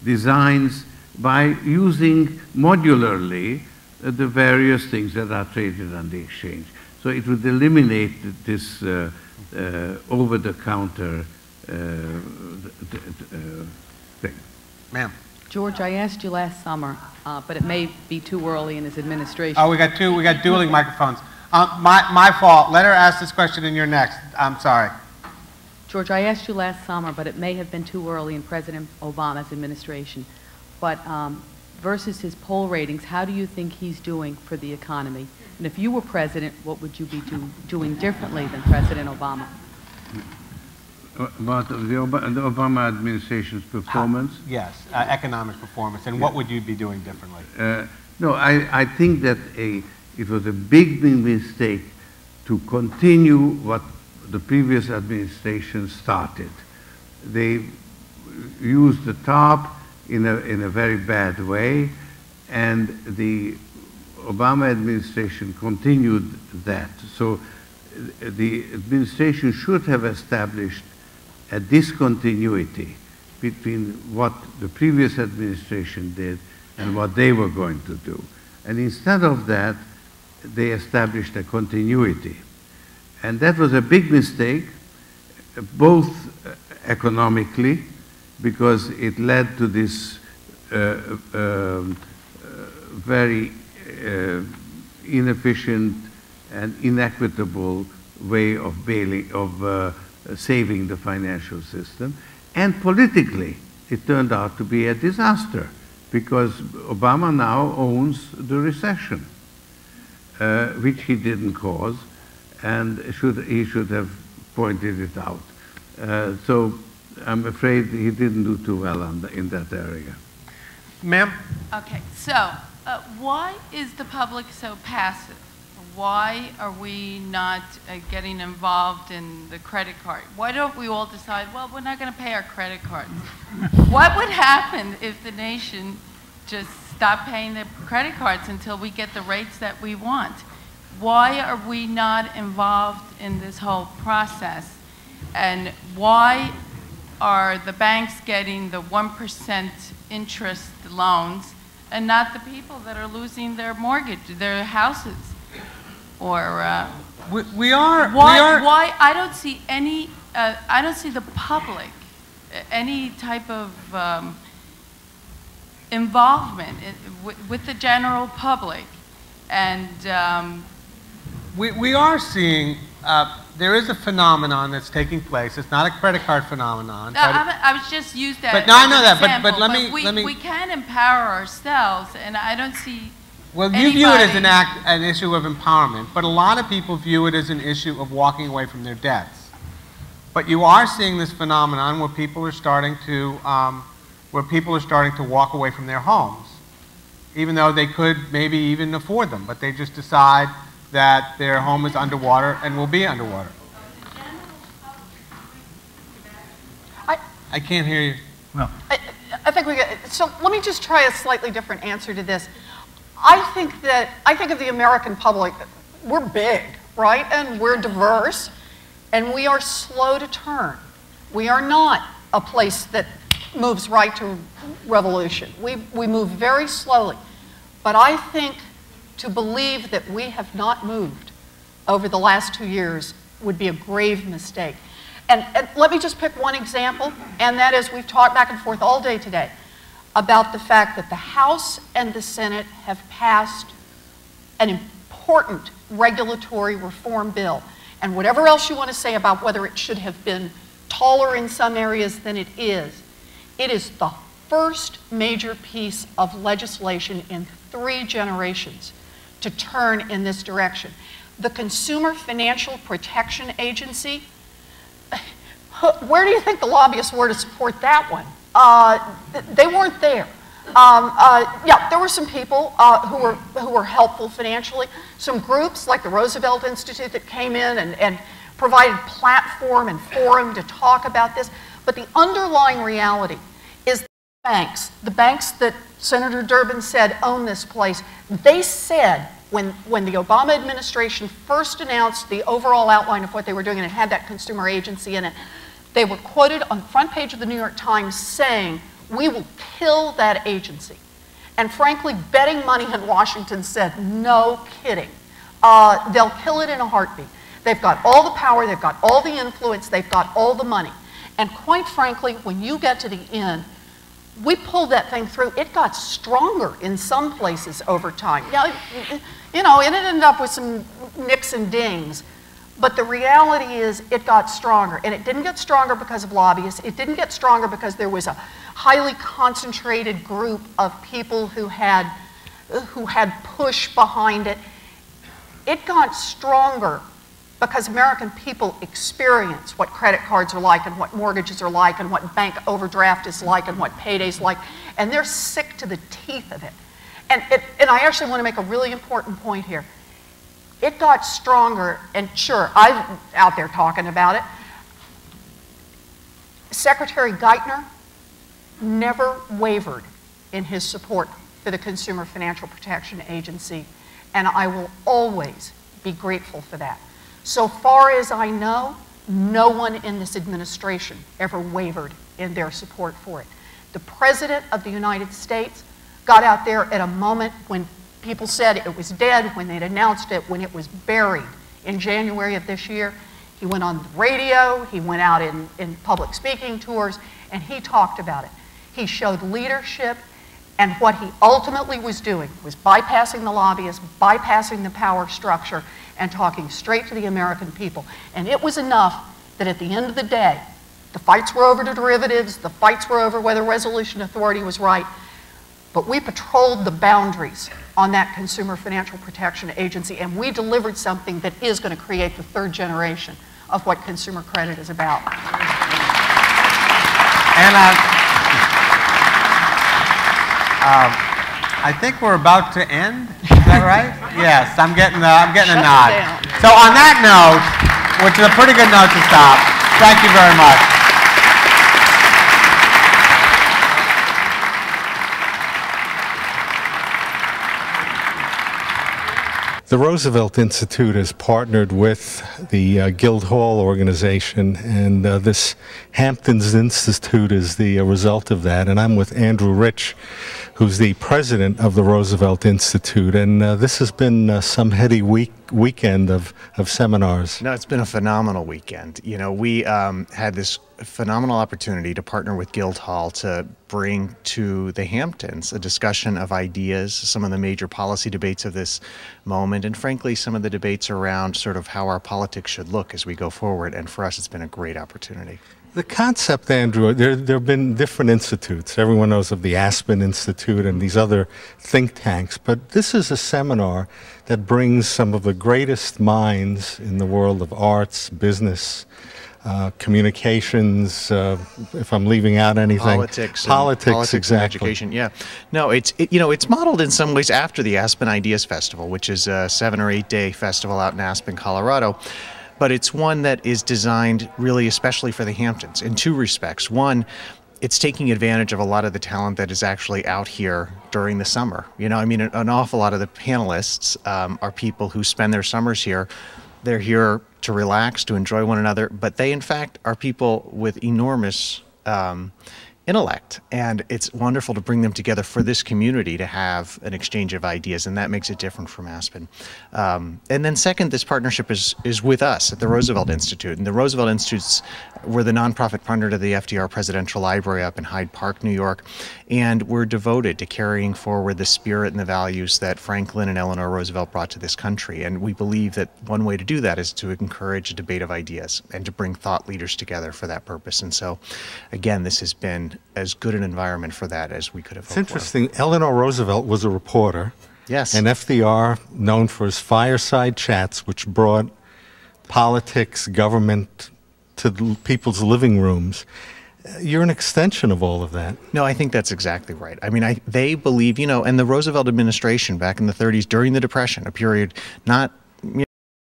designs by using modularly the various things that are traded on the exchange. So it would eliminate this over-the-counter thing. Ma'am. George, I asked you last summer, but it may be too early in his administration. Oh, we got dueling microphones. My fault. Let her ask this question and you're next. I'm sorry. George, I asked you last summer, but it may have been too early in President Obama's administration. But versus his poll ratings, how do you think he's doing for the economy? And if you were president, what would you be doing differently than President Obama? About the Obama administration's performance? Yes, economic performance. And what would you be doing differently? No, I think that it was a big mistake to continue what the previous administration started. They used the top in a very bad way, and the Obama administration continued that. So the administration should have established a discontinuity between what the previous administration did and what they were going to do. And instead of that, they established a continuity. And that was a big mistake, both economically, because it led to this very inefficient and inequitable way of saving the financial system. And politically, it turned out to be a disaster, because Obama now owns the recession, which he didn't cause, and he should have pointed it out. So I'm afraid he didn't do too well in that area. Ma'am? Okay, so why is the public so passive? Why are we not getting involved in the credit card? Why don't we all decide, well, we're not going to pay our credit cards? What would happen if the nation just stopped paying the credit cards until we get the rates that we want? Why are we not involved in this whole process? And why are the banks getting the 1% interest loans and not the people that are losing their mortgage, their houses? Or why I don't see any I don't see the public any type of involvement with the general public, and we are seeing there is a phenomenon that's taking place. It's not a credit card phenomenon. No, I was just used that. But no, I know that. Example, But let me. We can empower ourselves, and I don't see. Well, you view it as an issue of empowerment, but a lot of people view it as an issue of walking away from their debts. But you are seeing this phenomenon where people are starting to walk away from their homes, even though they could maybe even afford them, but they just decide that their home is underwater and will be underwater. I can't hear you. Well, I think we get, so let me just try a slightly different answer to this. I think of the American public, we're big, right? And we're diverse, and we are slow to turn. We are not a place that moves right to revolution. We move very slowly. But I think to believe that we have not moved over the last 2 years would be a grave mistake. And let me just pick one example, and that is we've talked back and forth all day today about the fact that the House and the Senate have passed an important regulatory reform bill. And whatever else you want to say about whether it should have been taller in some areas than it is the first major piece of legislation in 3 generations to turn in this direction. The Consumer Financial Protection Agency, where do you think the lobbyists were to support that one? They weren't there. Yeah, there were some people who were helpful financially. Some groups like the Roosevelt Institute that came in and provided platform and forum to talk about this. But the underlying reality is the banks that Senator Durbin said own this place, they said when the Obama administration first announced the overall outline of what they were doing and it had that consumer agency in it, they were quoted on the front page of the New York Times saying, We will kill that agency. And frankly, betting money in Washington said, no kidding. They'll kill it in a heartbeat. They've got all the power, they've got all the influence, they've got all the money. And quite frankly, when you get to the end, we pulled that thing through. It got stronger in some places over time. Yeah, you know, and it ended up with some nicks and dings. But the reality is it got stronger. And it didn't get stronger because of lobbyists. It didn't get stronger because there was a highly concentrated group of people who had push behind it. It got stronger because American people experience what credit cards are like and what mortgages are like and what bank overdraft is like and what paydays like, and they're sick to the teeth of it. And I actually want to make a really important point here. It got stronger, and sure, I'm out there talking about it. Secretary Geithner never wavered in his support for the Consumer Financial Protection Agency, and I will always be grateful for that. So far as I know, no one in this administration ever wavered in their support for it. The President of the United States got out there at a moment when people said it was dead, when they'd announced it, when it was buried in January of this year. He went on the radio, he went out in public speaking tours, and he talked about it. He showed leadership, and what he ultimately was doing was bypassing the lobbyists, bypassing the power structure, and talking straight to the American people. And it was enough that at the end of the day, the fights were over the derivatives, the fights were over whether resolution authority was right, but we patrolled the boundaries on that Consumer Financial Protection Agency, and we delivered something that is going to create the third generation of what consumer credit is about. And I think we're about to end. Is that right? Yes, I'm getting a nod. So on that note, which is a pretty good note to stop, thank you very much. The Roosevelt Institute has partnered with the Guildhall organization, and this Hamptons Institute is the result of that. And I'm with Andrew Rich, who's the president of the Roosevelt Institute. And this has been some heady weekend of seminars. No, it's been a phenomenal weekend. You know, we had this phenomenal opportunity to partner with Guildhall to bring to the Hamptons a discussion of ideas, some of the major policy debates of this moment, and frankly, some of the debates around sort of how our politics should look as we go forward. And for us, it's been a great opportunity. The concept, Andrew, there have been different institutes. Everyone knows of the Aspen Institute and these other think tanks, but this is a seminar that brings some of the greatest minds in the world of arts, business, communications, if I'm leaving out anything. Politics exactly. And education, yeah. No, it's modeled in some ways after the Aspen Ideas Festival, which is a 7 or 8 day festival out in Aspen, Colorado. But it's one that is designed really especially for the Hamptons in two respects. One, it's taking advantage of a lot of the talent that is actually out here during the summer. You know, I mean, an awful lot of the panelists are people who spend their summers here. They're here to relax, to enjoy one another, but they, in fact, are people with enormous intellect, and it's wonderful to bring them together for this community to have an exchange of ideas, and that makes it different from Aspen. And then second, this partnership is with us at the Roosevelt Institute, and the Roosevelt Institute's, we're the nonprofit partner to the FDR Presidential Library up in Hyde Park, New York, and we're devoted to carrying forward the spirit and the values that Franklin and Eleanor Roosevelt brought to this country, and we believe that one way to do that is to encourage a debate of ideas and to bring thought leaders together for that purpose. And so, again, this has been as good an environment for that as we could have hoped for. It's interesting. Eleanor Roosevelt was a reporter. Yes. And FDR, known for his fireside chats, which brought politics, government to people's living rooms. You're an extension of all of that. No, I think that's exactly right. I mean, they believe, you know, and the Roosevelt administration back in the 30s during the Depression, a period not